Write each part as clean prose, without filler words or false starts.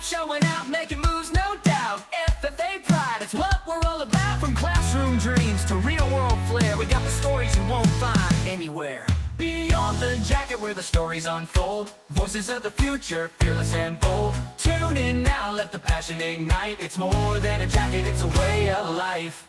showing out, making moves, no doubt. FFA pride, it's what we're all about. From classroom dreams to real world flair, we got the stories you won't find anywhere. Beyond the jacket where the stories unfold, voices of the future, fearless and bold. Tune in now, let the passion ignite. It's more than a jacket, it's a way of life.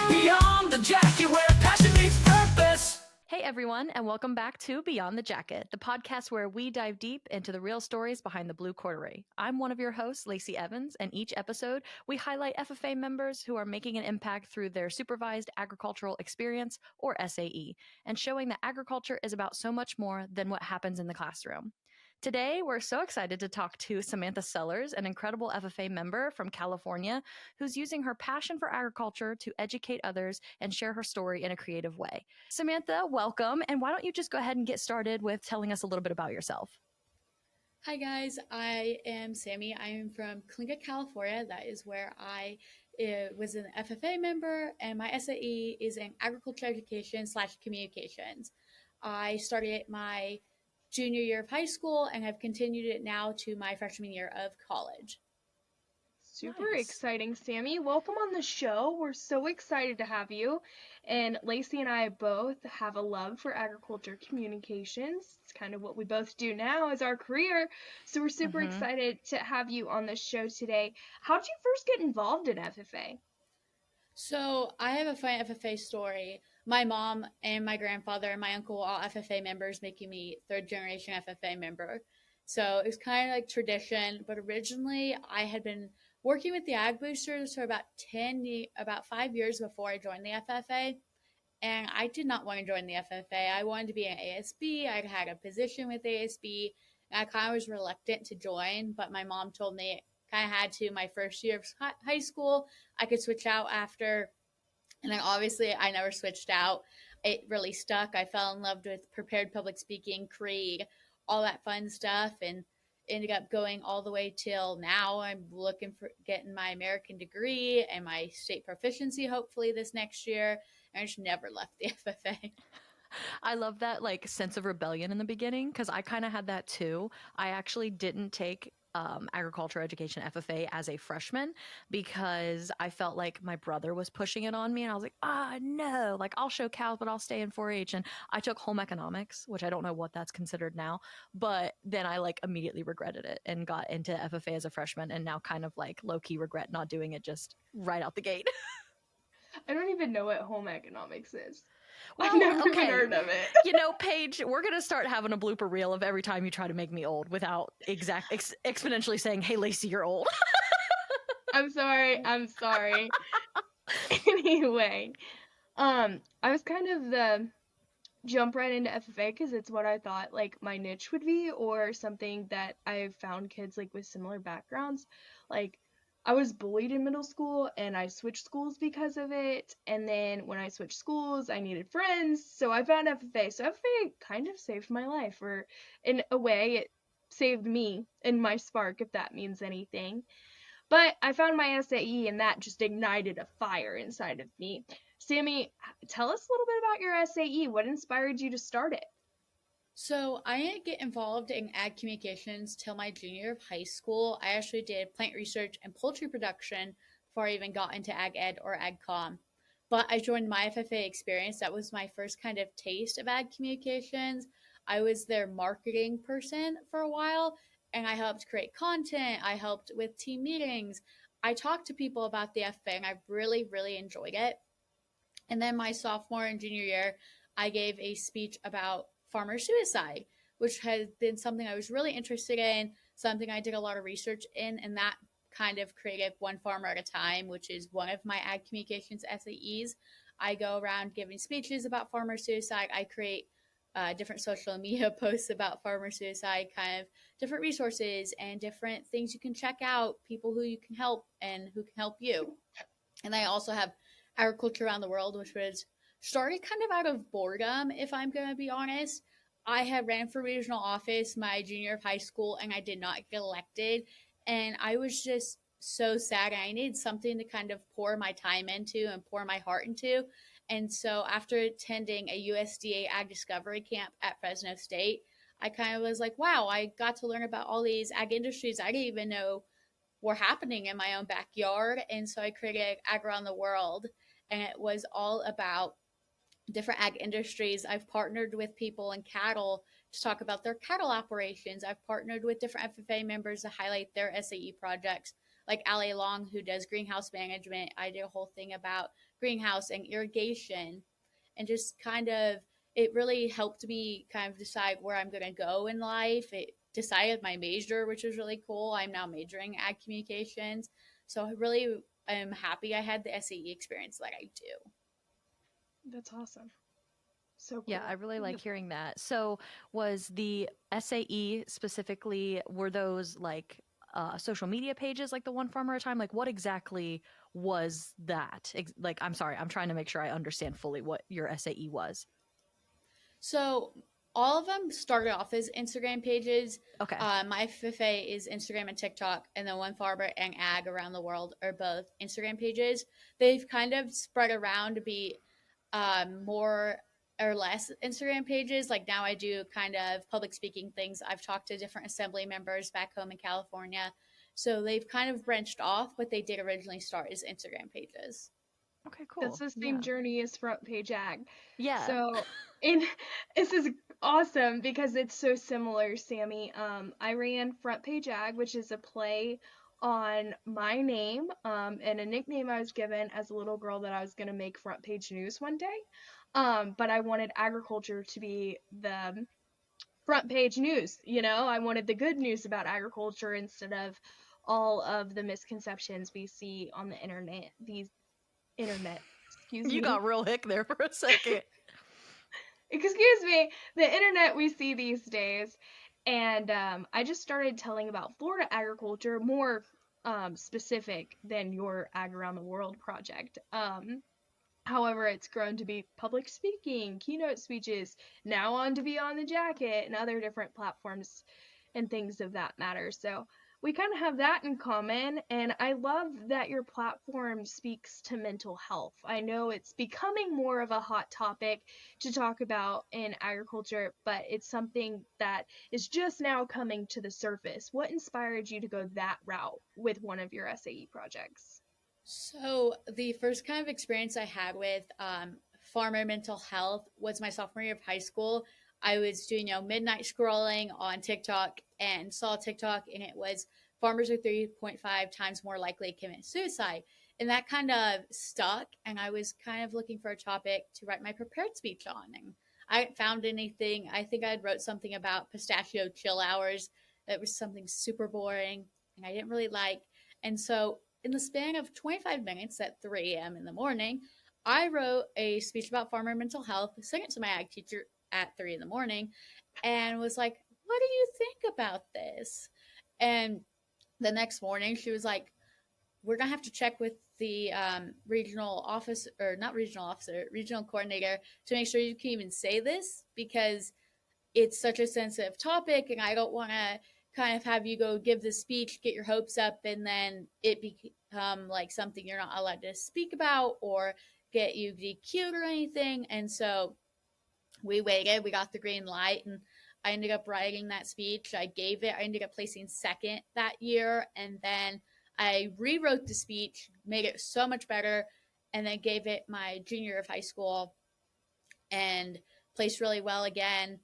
Beyond the jacket where passion meets purpose. Hey everyone, and welcome back to Beyond the Jacket, the podcast where we dive deep into the real stories behind the blue corduroy. I'm one of your hosts, Lacey Evans, and each episode we highlight FFA members who are making an impact through their supervised agricultural experience, or SAE, and showing that agriculture is about so much more than what happens in the classroom. Today, we're so excited to talk to Samantha Selliers, an incredible FFA member from California who's using her passion for agriculture to educate others and share her story in a creative way. Samantha, welcome. And why don't you just go ahead and get started with telling us a little bit about yourself? Hi guys, I am Sammy. I am from Clinga, California. That is where I was an FFA member, and my SAE is in agriculture education / communications. I started my junior year of high school and have continued it now to my freshman year of college. Super Nice. exciting, Sammy. Welcome on the show. We're so excited to have you. And Lacey and I both have a love for agriculture communications. It's kind of what we both do now as our career. So we're super excited to have you on the show today. How did you first get involved in FFA? So I have a fun FFA story. My mom and my grandfather and my uncle were all FFA members, making me third generation FFA member. So it was kind of like tradition, but originally I had been working with the Ag Boosters for about 5 years before I joined the FFA, and I did not want to join the FFA. I wanted to be an ASB. I had a position with ASB, and I kind of was reluctant to join, but my mom told me kind of had to my first year of high school. I could switch out after, and then obviously I never switched out. It really stuck. I fell in love with prepared public speaking, Krieg, all that fun stuff, and ended up going all the way till now. I'm looking for getting my American degree and my state proficiency hopefully this next year. And I just never left the FFA. I love that sense of rebellion in the beginning because I kind of had that too. I actually didn't take agriculture education FFA as a freshman because I felt like my brother was pushing it on me, and I was like, no, I'll show cows, but I'll stay in 4-H. And I took home economics, which I don't know what that's considered now, but then I immediately regretted it and got into FFA as a freshman, and now kind of low-key regret not doing it just right out the gate. I don't even know what home economics is. Well, I've never okay. even heard of it. Paige, we're going to start having a blooper reel of every time you try to make me old without exponentially saying, hey, Lacey, you're old. I'm sorry. Anyway, I was kind of the jump right into FFA because it's what I thought my niche would be, or something that I found kids with similar backgrounds. I was bullied in middle school and I switched schools because of it. And then when I switched schools, I needed friends. So I found FFA. So FFA kind of saved my life, or in a way it saved me and my spark, if that means anything. But I found my SAE and that just ignited a fire inside of me. Sammy, tell us a little bit about your SAE. What inspired you to start it? So I didn't get involved in Ag Communications till my junior year of high school. I actually did plant research and poultry production before I even got into Ag Ed or Ag Com. But I joined my FFA experience. That was my first kind of taste of Ag Communications. I was their marketing person for a while, and I helped create content. I helped with team meetings. I talked to people about the FFA, and I really, really enjoyed it. And then my sophomore and junior year, I gave a speech about farmer suicide, which has been something I was really interested in, something I did a lot of research in, and that kind of created One Farmer at a Time, which is one of my Ag Communications SAEs. I go around giving speeches about farmer suicide. I create different social media posts about farmer suicide, kind of different resources and different things you can check out, people who you can help and who can help you. And I also have Agriculture Around the World, which was started kind of out of boredom, if I'm going to be honest. I had ran for regional office my junior year of high school, and I did not get elected. And I was just so sad. I needed something to kind of pour my time into and pour my heart into. And so after attending a USDA Ag Discovery Camp at Fresno State, I kind of was like, wow, I got to learn about all these ag industries I didn't even know were happening in my own backyard. And so I created Ag Around the World, and it was all about different ag industries. I've partnered with people in cattle to talk about their cattle operations. I've partnered with different FFA members to highlight their SAE projects, like Ali Long, who does greenhouse management. I did a whole thing about greenhouse and irrigation, and just kind of, it really helped me kind of decide where I'm going to go in life. It decided my major, which was really cool. I'm now majoring Ag Communications. So I really am happy I had the SAE experience that I do. That's awesome. So Yeah, I cool. really like hearing that. So, was the SAE specifically, were those like social media pages like the One Farmer at a Time? Like, what exactly was that? Like, I'm sorry, I'm trying to make sure I understand fully what your SAE was. So all of them started off as Instagram pages. Okay. My FFA is Instagram and TikTok, and then One Farmer and Ag Around the World are both Instagram pages. They've kind of spread around to be more or less Instagram pages. Like now I do kind of public speaking things. I've talked to different assembly members back home in California. So they've kind of branched off, but they did originally start as Instagram pages. Okay, That's cool. the same Yeah. journey as Front Page Ag. Yeah. So, in this is awesome because it's so similar, Sammy. I ran Front Page Ag, which is a play on my name, and a nickname I was given as a little girl that I was gonna make front page news one day. But I wanted agriculture to be the front page news. I wanted the good news about agriculture instead of all of the misconceptions we see on the internet. Excuse You me. got real hick there for a second. Excuse me, the internet we see these days. And I just started telling about Florida agriculture, more specific than your Ag Around the World project. However, it's grown to be public speaking, keynote speeches, now on to be on the jacket, and other different platforms and things of that matter. So we kind of have that in common, and I love that your platform speaks to mental health. I know it's becoming more of a hot topic to talk about in agriculture, but it's something that is just now coming to the surface. What inspired you to go that route with one of your SAE projects? So the first kind of experience I had with farmer mental health was my sophomore year of high school. I was doing, midnight scrolling on TikTok and saw TikTok, and it was farmers are 3.5 times more likely to commit suicide. And that kind of stuck, and I was kind of looking for a topic to write my prepared speech on. And I hadn't found anything. I think I wrote something about pistachio chill hours. That was something super boring, and I didn't really like. And so in the span of 25 minutes at 3 a.m. in the morning, I wrote a speech about farmer mental health, sent it to my ag teacher at 3 in the morning, and was like, what do you think about this? And the next morning, she was like, we're going to have to check with the regional office, or not regional officer, regional coordinator to make sure you can even say this because it's such a sensitive topic and I don't want to kind of have you go give the speech, get your hopes up, and then it become like something you're not allowed to speak about or get you DQ'd or anything. And so we waited, we got the green light, and I ended up writing that speech. I gave it, I ended up placing second that year, and then I rewrote the speech, made it so much better, and then gave it my junior year of high school and placed really well again.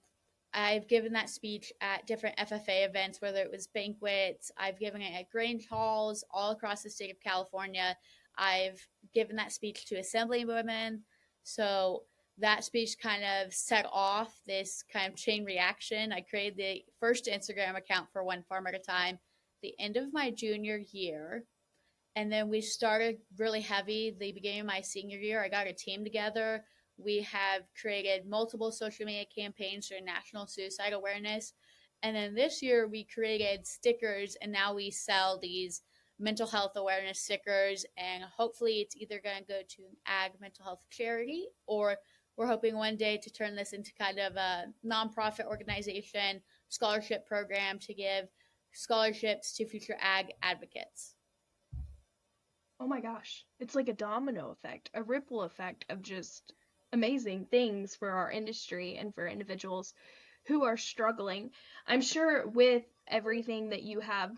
I've given that speech at different FFA events, whether it was banquets. I've given it at Grange halls all across the state of California. I've given that speech to assemblywomen. So that speech kind of set off this kind of chain reaction. I created the first Instagram account for One Farm at a Time the end of my junior year. And then we started really heavy the beginning of my senior year. I got a team together. We have created multiple social media campaigns for national suicide awareness. And then this year we created stickers, and now we sell these mental health awareness stickers. And hopefully it's either going to go to an ag mental health charity, or we're hoping one day to turn this into kind of a nonprofit organization, scholarship program to give scholarships to future ag advocates. Oh my gosh, it's like a domino effect, a ripple effect of just amazing things for our industry and for individuals who are struggling. I'm sure with everything that you have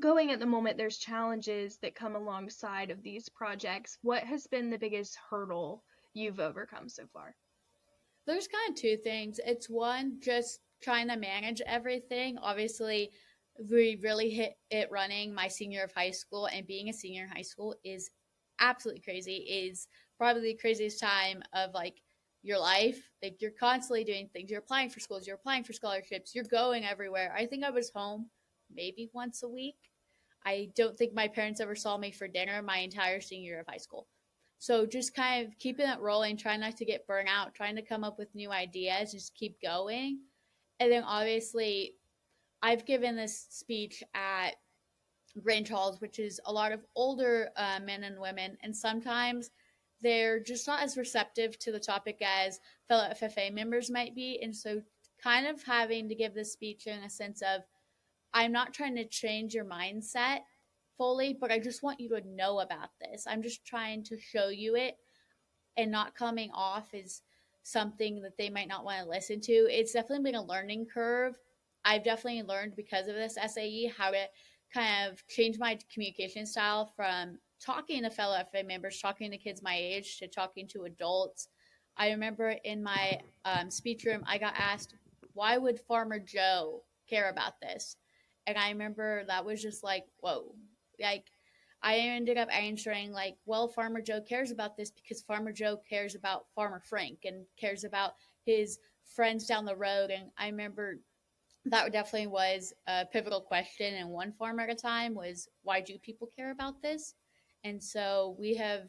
going at the moment, there's challenges that come alongside of these projects. What has been the biggest hurdle you've overcome so far? There's kind of two things. It's one, just trying to manage everything. Obviously, we really hit it running my senior of high school, and being a senior in high school is absolutely crazy. Is probably the craziest time of like your life. Like you're constantly doing things. You're applying for schools, you're applying for scholarships, you're going everywhere. I think I was home maybe once a week. I don't think my parents ever saw me for dinner my entire senior year of high school. So just kind of keeping it rolling, trying not to get burnt out, trying to come up with new ideas, just keep going. And then obviously, I've given this speech at Grange Halls, which is a lot of older men and women, and sometimes they're just not as receptive to the topic as fellow FFA members might be. And so, kind of having to give this speech in a sense of, I'm not trying to change your mindset fully, but I just want you to know about this. I'm just trying to show you it and not coming off as something that they might not want to listen to. It's definitely been a learning curve. I've definitely learned because of this SAE how to kind of change my communication style from talking to fellow FA members, talking to kids my age, to talking to adults. I remember in my speech room, I got asked, why would Farmer Joe care about this? And I remember that was just like, whoa. Like, I ended up answering like, well, Farmer Joe cares about this because Farmer Joe cares about Farmer Frank and cares about his friends down the road. And I remember that definitely was a pivotal question. And one farmer at a time was, why do people care about this? And so we have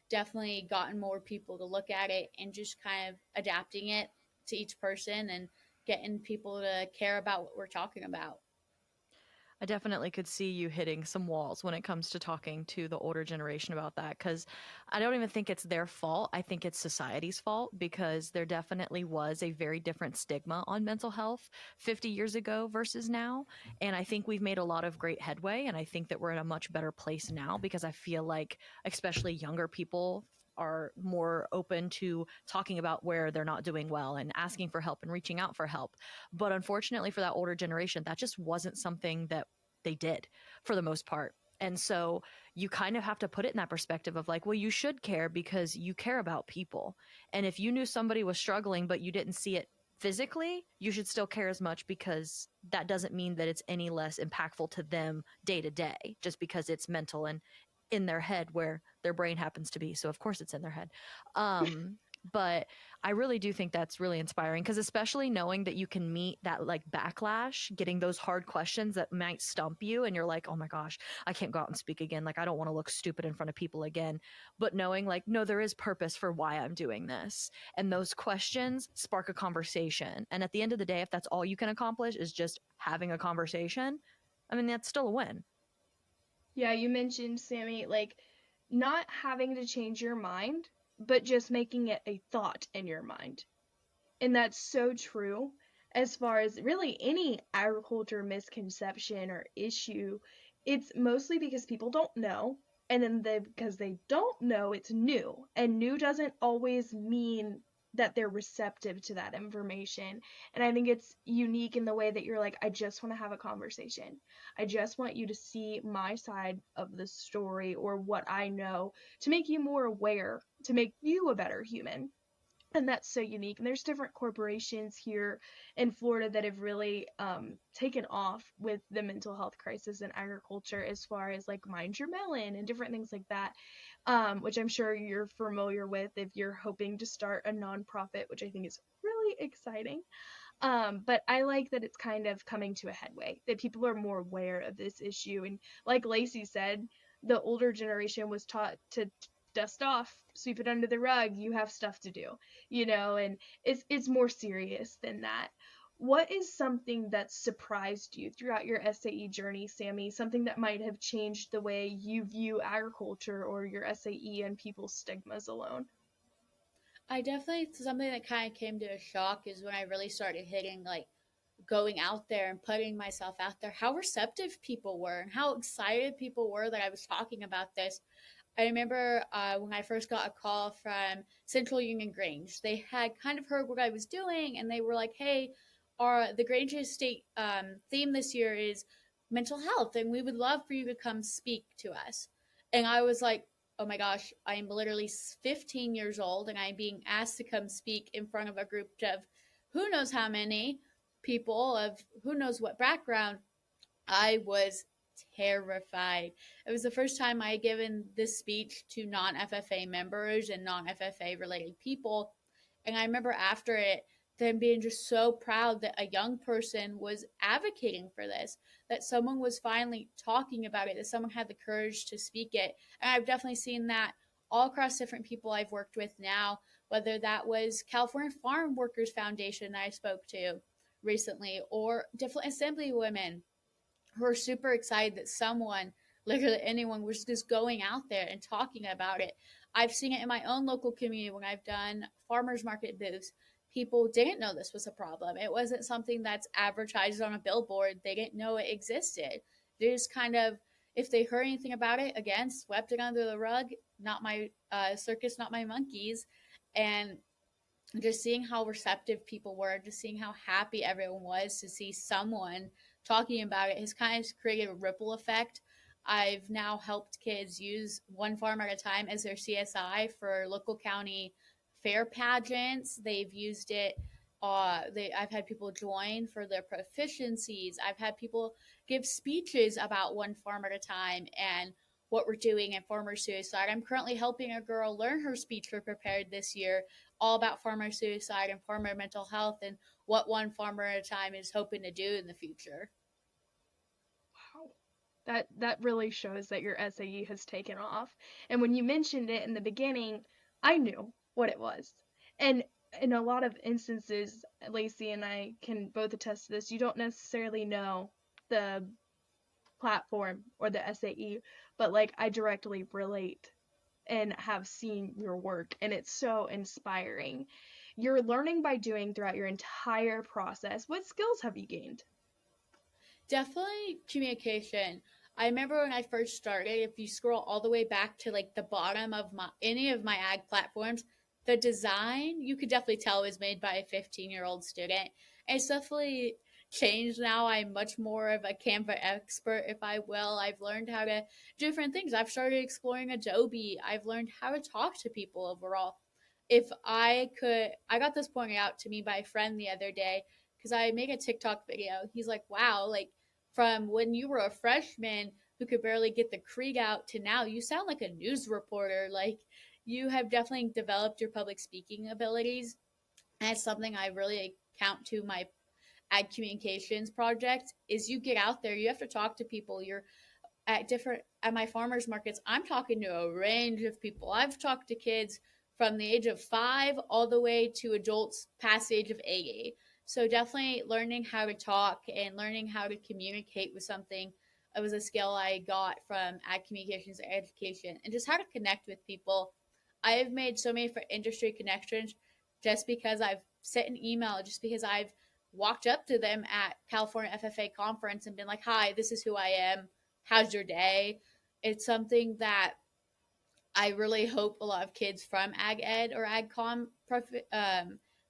definitely gotten more people to look at it and just kind of adapting it to each person and getting people to care about what we're talking about. I definitely could see you hitting some walls when it comes to talking to the older generation about that, because I don't even think it's their fault. I think it's society's fault, because there definitely was a very different stigma on mental health 50 years ago versus now. And I think we've made a lot of great headway. And I think that we're in a much better place now, because I feel like especially younger people are more open to talking about where they're not doing well and asking for help and reaching out for help. But unfortunately for that older generation, that just wasn't something that they did for the most part. And so you kind of have to put it in that perspective of like, well, you should care because you care about people. And if you knew somebody was struggling, but you didn't see it physically, you should still care as much, because that doesn't mean that it's any less impactful to them day to day, just because it's mental and in their head where their brain happens to be. So of course it's in their head. But I really do think that's really inspiring, because especially knowing that you can meet that like backlash, getting those hard questions that might stump you and you're like, oh my gosh, I can't go out and speak again. Like, I don't want to look stupid in front of people again. But knowing like, no, there is purpose for why I'm doing this. And those questions spark a conversation. And at the end of the day, if that's all you can accomplish is just having a conversation, I mean, that's still a win. Yeah, you mentioned, Sammy, like not having to change your mind, but just making it a thought in your mind. And that's so true as far as really any agriculture misconception or issue. It's mostly because people don't know. And then because they don't know, it's new. And new doesn't always mean that they're receptive to that information. And I think it's unique in the way that you're like, I just want to have a conversation. I just want you to see my side of the story or what I know to make you more aware, to make you a better human. And that's so unique. And there's different corporations here in Florida that have really taken off with the mental health crisis in agriculture, as far as like Mind Your Melon and different things like that, which I'm sure you're familiar with if you're hoping to start a nonprofit, which I think is really exciting. But I like that it's kind of coming to a headway, that people are more aware of this issue. And like Lacey said, the older generation was taught to dust off, sweep it under the rug, you have stuff to do, and it's more serious than that. What is something that surprised you throughout your SAE journey, Sammy? Something that might have changed the way you view agriculture or your SAE and people's stigmas alone? I definitely, something that kind of came to a shock is when I really started hitting like going out there and putting myself out there, how receptive people were and how excited people were that I was talking about this. I remember when I first got a call from Central Union Grange. They had kind of heard what I was doing, and they were like, hey, the Granger State theme this year is mental health, and we would love for you to come speak to us. And I was like, oh my gosh, I'm literally 15 years old and I'm being asked to come speak in front of a group of who knows how many people of who knows what background. I was terrified. It was the first time I had given this speech to non FFA members and non FFA related people. And I remember after it, them being just so proud that a young person was advocating for this, that someone was finally talking about it, that someone had the courage to speak it. And I've definitely seen that all across different people I've worked with now, whether that was California Farm Workers Foundation that I spoke to recently, or different assembly women who are super excited that someone, literally anyone, was just going out there and talking about it. I've seen it in my own local community when I've done farmers market booths. People didn't know this was a problem. It wasn't something that's advertised on a billboard. They didn't know it existed. They just kind of, if they heard anything about it, again, swept it under the rug. Not my circus, not my monkeys. And just seeing how receptive people were, just seeing how happy everyone was to see someone talking about it has kind of created a ripple effect. I've now helped kids use One Farm at a Time as their CSI for local county fair pageants. They've used it. I've had people join for their proficiencies. I've had people give speeches about One Farm at a Time and what we're doing in farmer suicide. I'm currently helping a girl learn her speech for prepared this year, all about farmer suicide and farmer mental health and what One Farmer at a Time is hoping to do in the future. Wow. That really shows that your SAE has taken off. And when you mentioned it in the beginning, I knew what it was. And in a lot of instances, Lacey and I can both attest to this, you don't necessarily know the platform or the SAE, but like I directly relate and have seen your work, and it's so inspiring. You're learning by doing throughout your entire process. What skills have you gained? Definitely communication. I remember when I first started, if you scroll all the way back to like the bottom of my any of my ag platforms, the design you could definitely tell was made by a 15-year-old student. And it's definitely changed now. I'm much more of a Canva expert, if I will. I've learned how to do different things. I've started exploring Adobe. I've learned how to talk to people overall. If I could, I got this pointed out to me by a friend the other day because I make a TikTok video. He's like, wow, like from when you were a freshman who could barely get the creed out to now, you sound like a news reporter. Like you have definitely developed your public speaking abilities. And it's something I really count to my Ag Communications project is you get out there, you have to talk to people. You're at my farmers markets, I'm talking to a range of people. I've talked to kids from the age of 5 all the way to adults past the age of 80. So definitely learning how to talk and learning how to communicate with something. It was a skill I got from Ag Communications Education, and just how to connect with people. I've made so many different industry connections just because I've sent an email, just because I've walked up to them at California FFA conference and been like, "Hi, this is who I am. How's your day?" It's something that I really hope a lot of kids from Ag Ed or Ag Com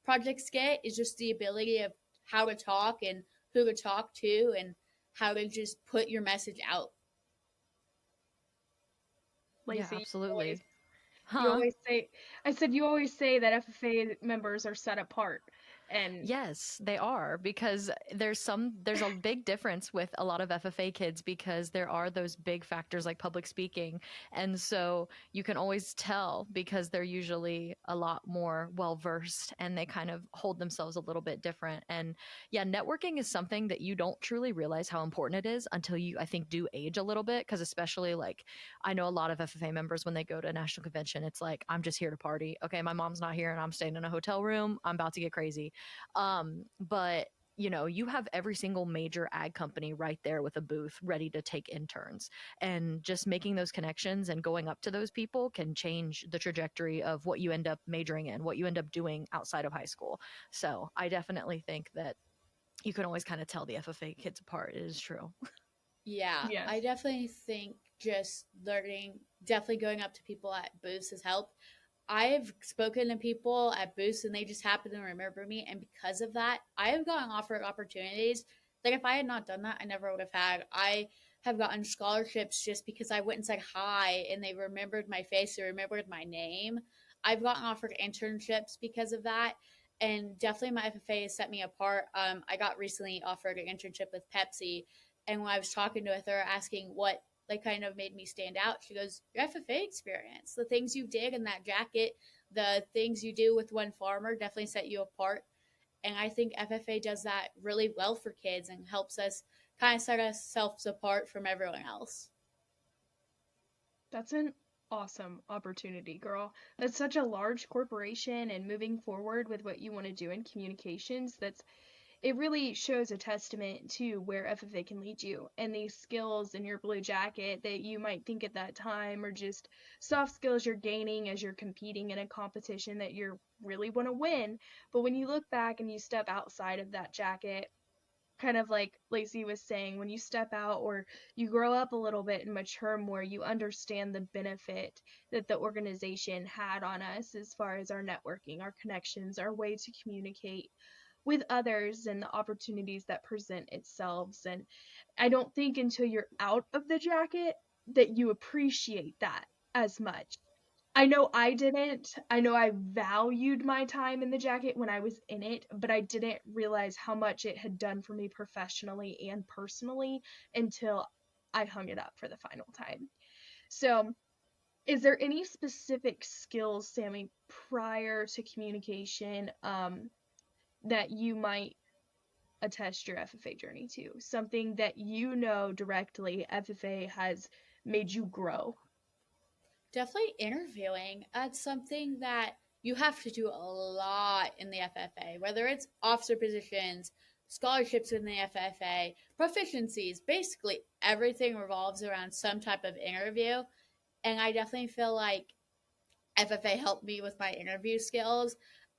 projects get is just the ability of how to talk and who to talk to and how to just put your message out. Yeah, Lacey, absolutely. you Huh? always say, I said, you always say that FFA members are set apart. And Yes, they are, because there's a big difference with a lot of FFA kids because there are those big factors like public speaking. And so you can always tell because they're usually a lot more well versed and they kind of hold themselves a little bit different. And yeah, networking is something that you don't truly realize how important it is until you, I think, do age a little bit. Because especially like I know a lot of FFA members when they go to a national convention, it's like, I'm just here to party. Okay, my mom's not here and I'm staying in a hotel room. I'm about to get crazy. But you know, you have every single major ag company right there with a booth ready to take interns. And just making those connections and going up to those people can change the trajectory of what you end up majoring in, what you end up doing outside of high school. So I definitely think that you can always kind of tell the FFA kids apart. It is true. Yeah, yes, I definitely think just learning, definitely going up to people at booths has helped. I've spoken to people at booths and they just happen to remember me. And because of that, I have gotten offered opportunities that if I had not done that, I never would have had. I have gotten scholarships just because I went and said hi and they remembered my face, they remembered my name. I've gotten offered internships because of that. And definitely my FFA has set me apart. I got recently offered an internship with Pepsi. And when I was talking with her, asking what like kind of made me stand out. She goes, your FFA experience, the things you did in that jacket, the things you do with one farmer definitely set you apart. And I think FFA does that really well for kids and helps us kind of set ourselves apart from everyone else. That's an awesome opportunity, girl. That's such a large corporation, and moving forward with what you want to do in communications, it really shows a testament to where FFA can lead you, and these skills in your blue jacket that you might think at that time are just soft skills you're gaining as you're competing in a competition that you really want to win. But when you look back and you step outside of that jacket, kind of like Lacey was saying, when you step out or you grow up a little bit and mature more, you understand the benefit that the organization had on us as far as our networking, our connections, our way to communicate with others, and the opportunities that present itself. And I don't think until you're out of the jacket that you appreciate that as much. I know I didn't. I know I valued my time in the jacket when I was in it, but I didn't realize how much it had done for me professionally and personally until I hung it up for the final time. So, is there any specific skills, Sammy, prior to communication, that you might attest your FFA journey to? Something that you know directly FFA has made you grow? Definitely interviewing. That's something that you have to do a lot in the FFA, whether it's officer positions, scholarships in the FFA, proficiencies. Basically, everything revolves around some type of interview. And I definitely feel like FFA helped me with my interview skills.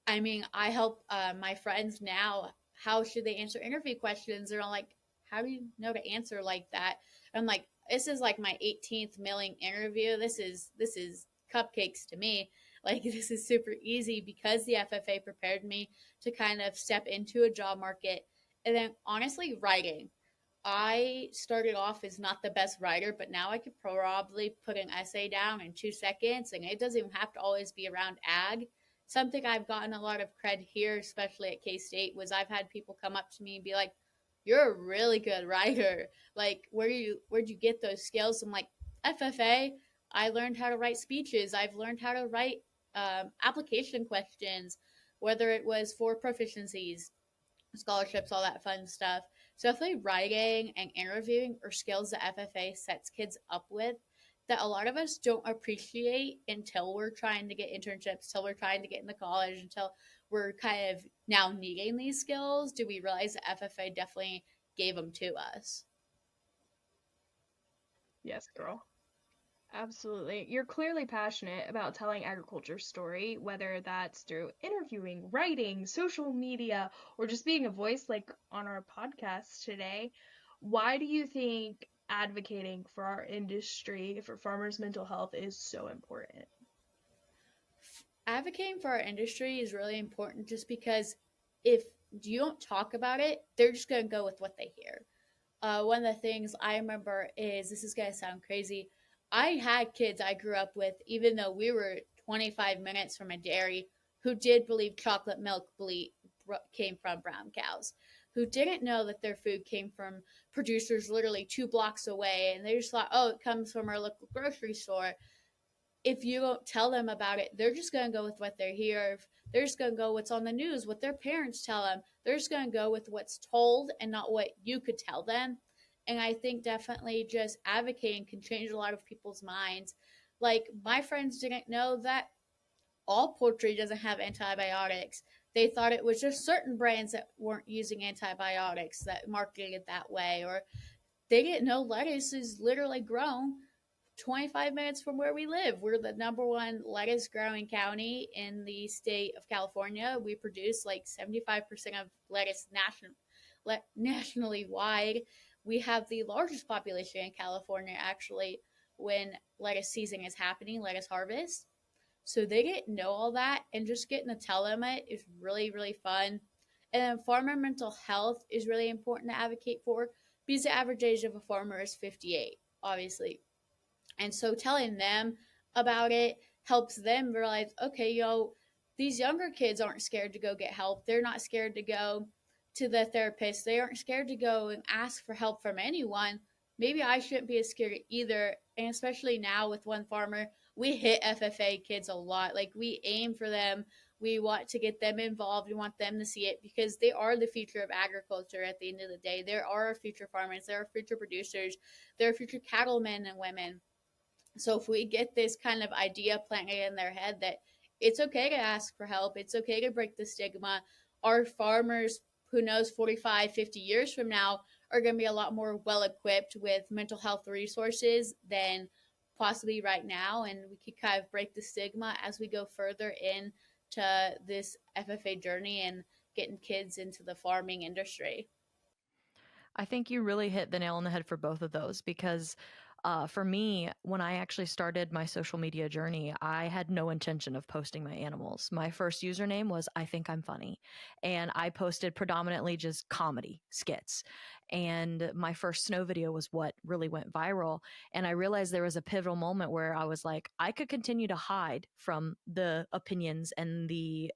I mean, I help my friends now. How should they answer interview questions? They're all like, how do you know to answer like that? And I'm like, this is like my 18th milling interview. This is cupcakes to me. Like this is super easy because the FFA prepared me to kind of step into a job market. And then honestly, writing. I started off as not the best writer, but now I could probably put an essay down in 2 seconds, and it doesn't even have to always be around ag. Something I've gotten a lot of cred here, especially at K State, was I've had people come up to me and be like, "You're a really good writer. Like, where'd you get those skills?" I'm like, FFA. I learned how to write speeches. I've learned how to write application questions, whether it was for proficiencies, scholarships, all that fun stuff. So definitely writing and interviewing are skills that FFA sets kids up with that a lot of us don't appreciate until we're trying to get internships, until we're trying to get into college, until we're kind of now needing these skills. Do we realize that FFA definitely gave them to us? Yes, girl. Absolutely. You're clearly passionate about telling agriculture's story, whether that's through interviewing, writing, social media, or just being a voice like on our podcast today. Why do you think advocating for our industry, for farmers' mental health, is so important? Advocating for our industry is really important just because if you don't talk about it, they're just going to go with what they hear. One of the things I remember is this is going to sound crazy. I had kids I grew up with, even though we were 25 minutes from a dairy, who did believe chocolate milk came from brown cows, who didn't know that their food came from producers literally 2 blocks away. And they just thought, oh, it comes from our local grocery store. If you don't tell them about it, they're just going to go with what they hear. They're just going to go what's on the news, what their parents tell them. They're just going to go with what's told and not what you could tell them. And I think definitely just advocating can change a lot of people's minds. Like my friends didn't know that all poultry doesn't have antibiotics. They thought it was just certain brands that weren't using antibiotics that marketed it that way, or they didn't know lettuce is literally grown 25 minutes from where we live. We're the number one lettuce growing county in the state of California. We produce like 75% of lettuce nationally wide. We have the largest population in California actually when lettuce season is happening, lettuce harvest. So they get to know all that, and just getting to tell them it is really, really fun. And then farmer mental health is really important to advocate for, because the average age of a farmer is 58, obviously. And so telling them about it helps them realize, okay, these younger kids aren't scared to go get help. They're not scared to go to the therapist. They aren't scared to go and ask for help from anyone. Maybe I shouldn't be as scared either. And especially now with one farmer, we hit FFA kids a lot. Like, we aim for them. We want to get them involved. We want them to see it, because they are the future of agriculture at the end of the day. There are our future farmers. There are future producers. There are future cattlemen and women. So if we get this kind of idea planted in their head that it's okay to ask for help, it's okay to break the stigma, our farmers, who knows, 45, 50 years from now, are going to be a lot more well equipped with mental health resources than possibly right now. And we could kind of break the stigma as we go further into this FFA journey and getting kids into the farming industry. I think you really hit the nail on the head for both of those, because for me, when I actually started my social media journey, I had no intention of posting my animals. My first username was I Think I'm Funny, and I posted predominantly just comedy skits. And my first snow video was what really went viral. And I realized there was a pivotal moment where I was like, I could continue to hide from the opinions and the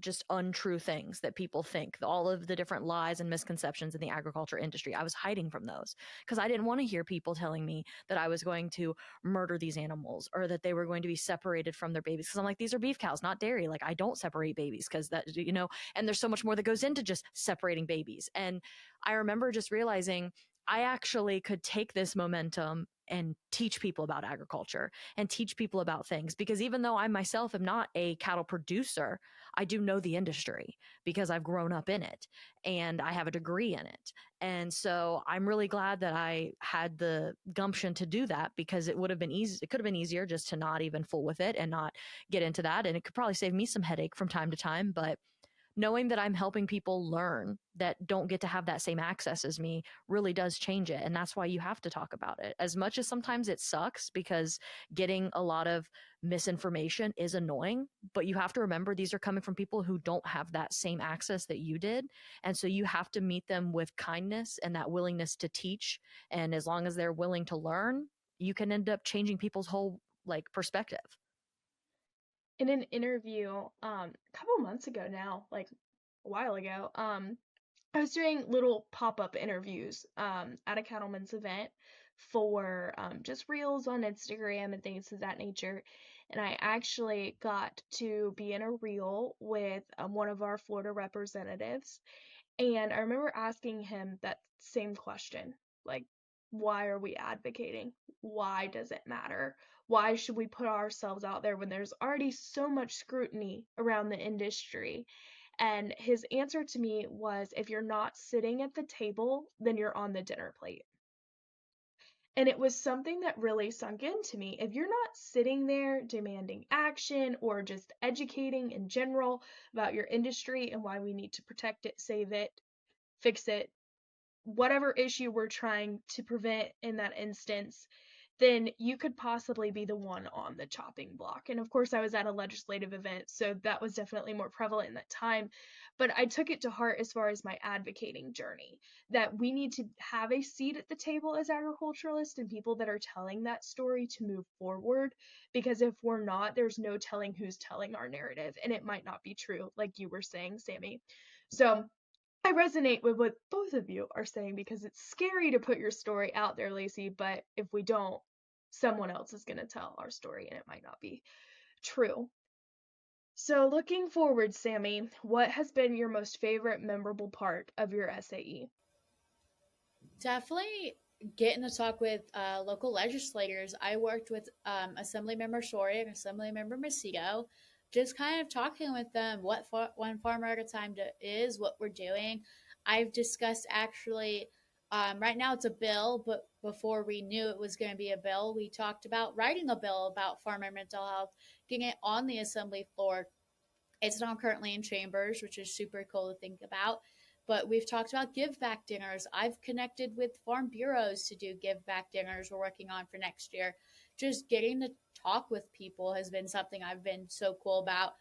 just untrue things that people think, all of the different lies and misconceptions in the agriculture industry. I was hiding from those because I didn't want to hear people telling me that I was going to murder these animals or that they were going to be separated from their babies. Because I'm like, these are beef cows, not dairy. Like, I don't separate babies because that, and there's so much more that goes into just separating babies. And I remember just realizing I actually could take this momentum and teach people about agriculture and teach people about things, because even though I myself am not a cattle producer, I do know the industry because I've grown up in it and I have a degree in it. And so I'm really glad that I had the gumption to do that, because it would have been easy. It could have been easier just to not even fool with it and not get into that. And it could probably save me some headache from time to time. But knowing that I'm helping people learn that don't get to have that same access as me really does change it. And that's why you have to talk about it. As much as sometimes it sucks because getting a lot of misinformation is annoying, but you have to remember these are coming from people who don't have that same access that you did. And so you have to meet them with kindness and that willingness to teach. And as long as they're willing to learn, you can end up changing people's whole perspective. In an interview, a couple months ago now, like a while ago, I was doing little pop-up interviews at a cattleman's event for just reels on Instagram and things of that nature. And I actually got to be in a reel with one of our Florida representatives. And I remember asking him that same question, like, why are we advocating? Why does it matter? Why should we put ourselves out there when there's already so much scrutiny around the industry? And his answer to me was, if you're not sitting at the table, then you're on the dinner plate. And it was something that really sunk into me. If you're not sitting there demanding action or just educating in general about your industry and why we need to protect it, save it, fix it, whatever issue we're trying to prevent in that instance, then you could possibly be the one on the chopping block. And of course, I was at a legislative event, so that was definitely more prevalent in that time. But I took it to heart as far as my advocating journey, that we need to have a seat at the table as agriculturalists and people that are telling that story to move forward. Because if we're not, there's no telling who's telling our narrative, and it might not be true, like you were saying, Sammy. So I resonate with what both of you are saying, because it's scary to put your story out there, Lacey, but if we don't, someone else is going to tell our story and it might not be true. So looking forward, Sammy, what has been your most favorite memorable part of your SAE? Definitely getting to talk with local legislators. I worked with Assemblymember Shori and Assemblymember Macedo, just kind of talking with them what one farmer at a time is, what we're doing. I've discussed actually, right now it's a bill, but before we knew it was going to be a bill, we talked about writing a bill about farmer mental health, getting it on the assembly floor. It's not currently in chambers, which is super cool to think about. But we've talked about give back dinners. I've connected with farm bureaus to do give back dinners we're working on for next year. just getting to talk with people has been something I've been so cool about.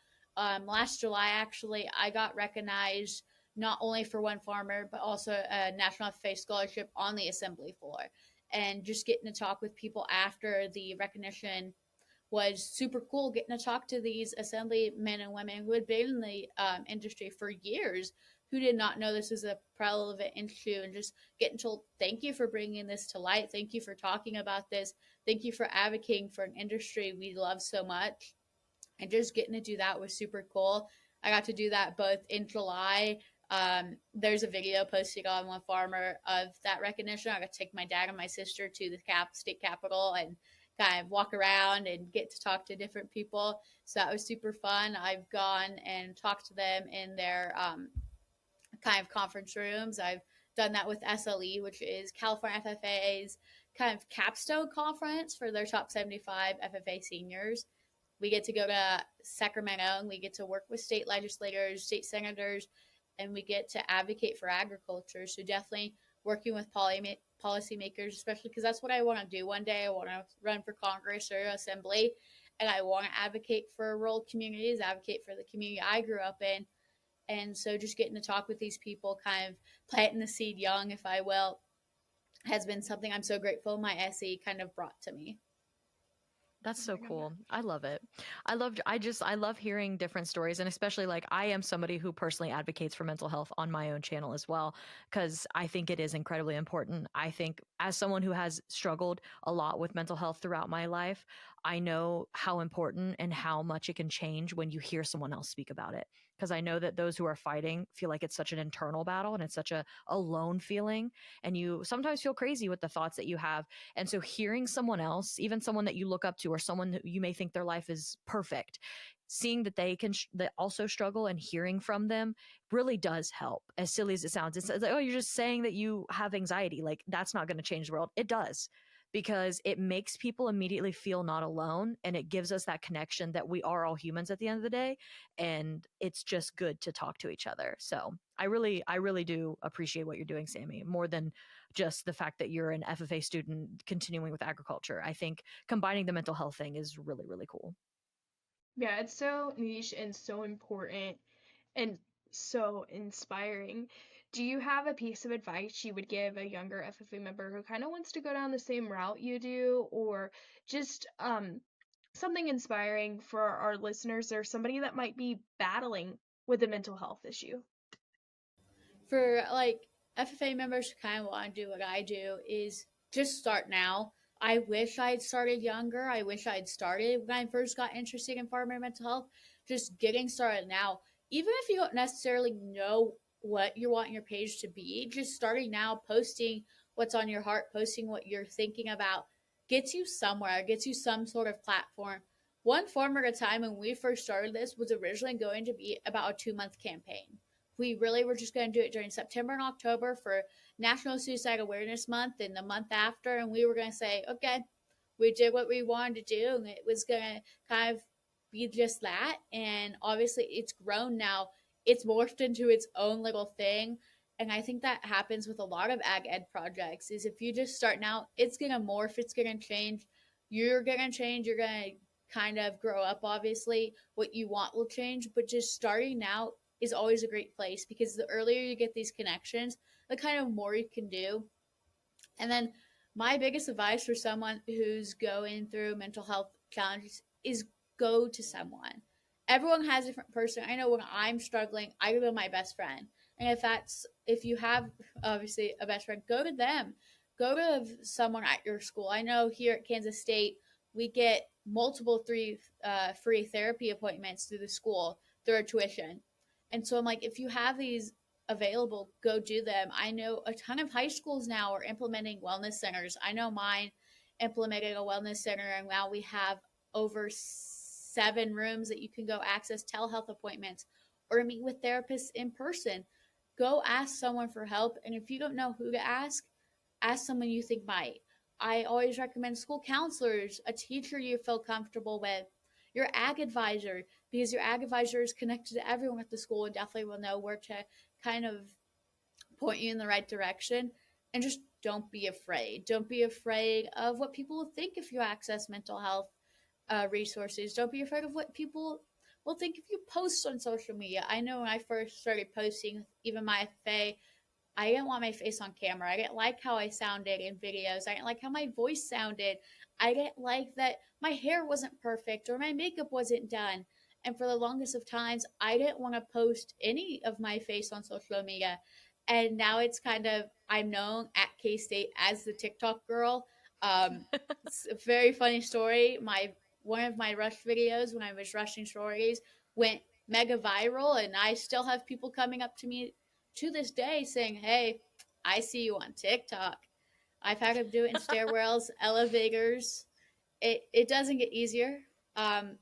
Last July, actually, I got recognized not only for one farmer, but also a National FFA scholarship on the assembly floor. And just getting to talk with people after the recognition was super cool, getting to talk to these assembly men and women who had been in the industry for years, who did not know this was a relevant issue, and just getting told, thank you for bringing this to light. Thank you for talking about this. Thank you for advocating for an industry we love so much. And just getting to do that was super cool. I got to do that both in July. There's a video posted on One Farmer of that recognition. I got to take my dad and my sister to the state capitol and kind of walk around and get to talk to different people. So that was super fun. I've gone and talked to them in their kind of conference rooms. I've done that with SLE, which is California FFA's kind of capstone conference for their top 75 FFA seniors. We get to go to Sacramento and we get to work with state legislators, state senators, and we get to advocate for agriculture. So definitely working with policymakers, especially because that's what I want to do one day. I want to run for Congress or Assembly, and I want to advocate for rural communities, advocate for the community I grew up in. And so just getting to talk with these people, kind of planting the seed young, if I will, has been something I'm so grateful my SE kind of brought to me. That's so cool. I love it. I love hearing different stories. And especially like I am somebody who personally advocates for mental health on my own channel as well, because I think it is incredibly important. I think as someone who has struggled a lot with mental health throughout my life, I know how important and how much it can change when you hear someone else speak about it. Because I know that those who are fighting feel like it's such an internal battle and it's such a alone feeling. And you sometimes feel crazy with the thoughts that you have. And so hearing someone else, even someone that you look up to or someone that you may think their life is perfect, seeing that they can that also struggle and hearing from them really does help. As silly as it sounds, it's like, oh, you're just saying that you have anxiety. Like that's not going to change the world. It does, because it makes people immediately feel not alone, and it gives us that connection that we are all humans at the end of the day, and it's just good to talk to each other. So I really do appreciate what you're doing, Sammy, more than just the fact that you're an FFA student continuing with agriculture. I think combining the mental health thing is really, really cool. Yeah, it's so niche and so important and so inspiring. Do you have a piece of advice you would give a younger FFA member who kind of wants to go down the same route you do, or just something inspiring for our listeners, or somebody that might be battling with a mental health issue? For like FFA members who kind of want to do what I do is just start now. I wish I'd started younger. I wish I'd started when I first got interested in farmer mental health. Just getting started now. Even if you don't necessarily know what you want your page to be, just starting now, posting what's on your heart, posting what you're thinking about, gets you somewhere, gets you some sort of platform. One farmer at a time, when we first started this, was originally going to be about a 2-month campaign. We really were just going to do it during September and October for National Suicide Awareness Month and the month after. And we were going to say, okay, we did what we wanted to do. And it was going to kind of be just that. And obviously it's grown now. It's morphed into its own little thing. And I think that happens with a lot of ag ed projects, is if you just start now, it's going to morph, it's going to change. You're going to change. You're going to kind of grow up, obviously. What you want will change. But just starting now is always a great place, because the earlier you get these connections, the kind of more you can do. And then my biggest advice for someone who's going through mental health challenges is go to someone. Everyone has a different person. I know when I'm struggling, I go to my best friend. And if you have obviously a best friend, go to them. Go to someone at your school. I know here at Kansas State, we get multiple free therapy appointments through the school through our tuition. And so I'm like, if you have these available, go do them. I know a ton of high schools now are implementing wellness centers. I know mine implemented a wellness center, and now we have over 7 rooms that you can go access telehealth appointments or meet with therapists in person. Go ask someone for help. And if you don't know who to ask someone you think might. I always recommend school counselors, a teacher you feel comfortable with, your ag advisor, because your ag advisor is connected to everyone at the school and definitely will know where to kind of point you in the right direction. And just don't be afraid. Don't be afraid of what people will think if you access mental health resources. Don't be afraid of what people will think if you post on social media. I know when I first started posting, even my FFA, I didn't want my face on camera. I didn't like how I sounded in videos. I didn't like how my voice sounded. I didn't like that my hair wasn't perfect or my makeup wasn't done. And for the longest of times, I didn't want to post any of my face on social media. And now it's kind of, I'm known at K State as the TikTok girl. It's a very funny story. One of my rush videos when I was rushing sororities went mega viral, and I still have people coming up to me to this day saying, "Hey, I see you on TikTok." I've had to do it in stairwells, elevators. It doesn't get easier, um,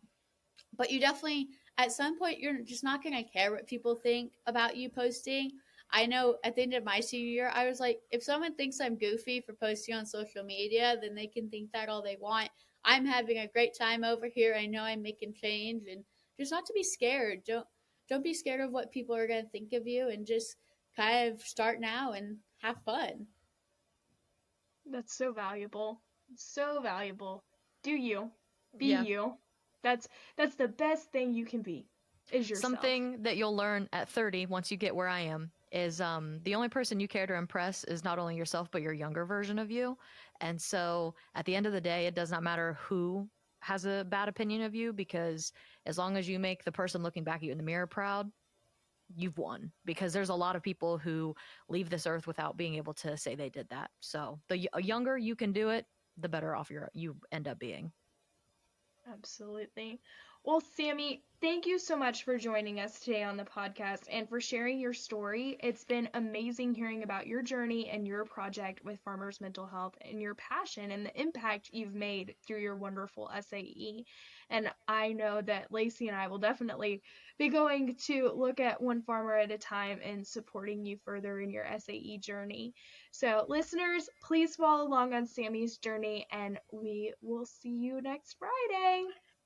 but you definitely at some point you're just not gonna care what people think about you posting. I know at the end of my senior year, I was like, if someone thinks I'm goofy for posting on social media, then they can think that all they want. I'm having a great time over here. I know I'm making change, and just not to be scared. Don't be scared of what people are gonna think of you, and just kind of start now and have fun. That's so valuable. So valuable. Do you. Be Yeah. you. That's that's the best thing you can be, is yourself. Something that you'll learn at 30 once you get where I am is the only person you care to impress is not only yourself but your younger version of you. And so at the end of the day, it does not matter who has a bad opinion of you, because as long as you make the person looking back at you in the mirror proud, you've won, because there's a lot of people who leave this earth without being able to say they did that. So the younger you can do it, the better off you end up being. Absolutely. Well, Sammy, thank you so much for joining us today on the podcast and for sharing your story. It's been amazing hearing about your journey and your project with Farmers Mental Health and your passion and the impact you've made through your wonderful SAE. And I know that Lacey and I will definitely be going to look at one farmer at a time and supporting you further in your SAE journey. So, listeners, please follow along on Sammy's journey, and we will see you next Friday.